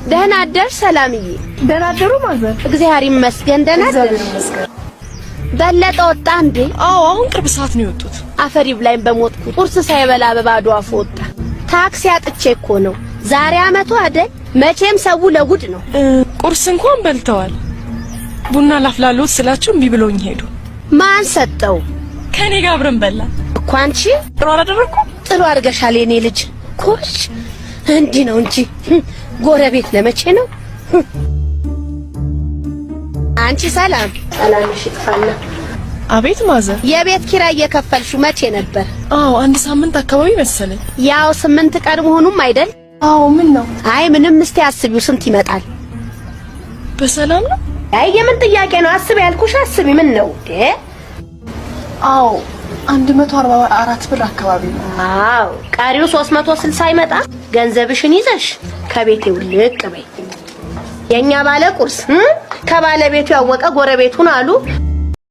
ደህና አደርሽ ሰላምዬ? ደህና አደሩ ማዘር? እግዚአብሔር ይመስገን ደህና አደርሽ። በለጠ ወጣ እንዴ? አዎ አሁን ቅርብ ሰዓት ነው የወጡት። አፈሪ ብላኝ በሞትኩ። ቁርስ ሳይበላ በባዶ አፉ ወጣ። ታክሲ አጥቼ እኮ ነው። ዛሬ አመቱ አይደል? መቼም ሰው ለጉድ ነው። ቁርስ እንኳን በልተዋል። ቡና ላፍላሉት ስላችሁ እምቢ ብሎኝ ሄዱ። ማን ሰጠው? ከኔ ጋር አብረን በላ እኮ። አንቺ ጥሩ አላደረኩ? ጥሩ አድርገሻል የኔ ልጅ። ኮሽ እንዲህ ነው እንጂ ጎረቤት ለመቼ ነው? አንቺ ሰላም ሰላምሽ ይጥፋና። አቤት ማዘር? የቤት ኪራይ እየከፈልሽው መቼ ነበር? አዎ 1 ሳምንት አካባቢ መሰለኝ። ያው 8 ቀን መሆኑም አይደል? አዎ ምን ነው? አይ ምንም። እስቲ አስቢው ስንት ይመጣል? በሰላም ነው? አይ የምን ጥያቄ ነው? አስቢ ያልኩሽ አስቢ። ምን ነው? አዎ 144 ብር አካባቢ ነው። አዎ ቀሪው 360 ይመጣ። ገንዘብሽን ይዘሽ ከቤቴ ውልቅ በይ። የኛ ባለ ቁርስ ከባለቤቱ ያወቀ ጎረቤቱን አሉ።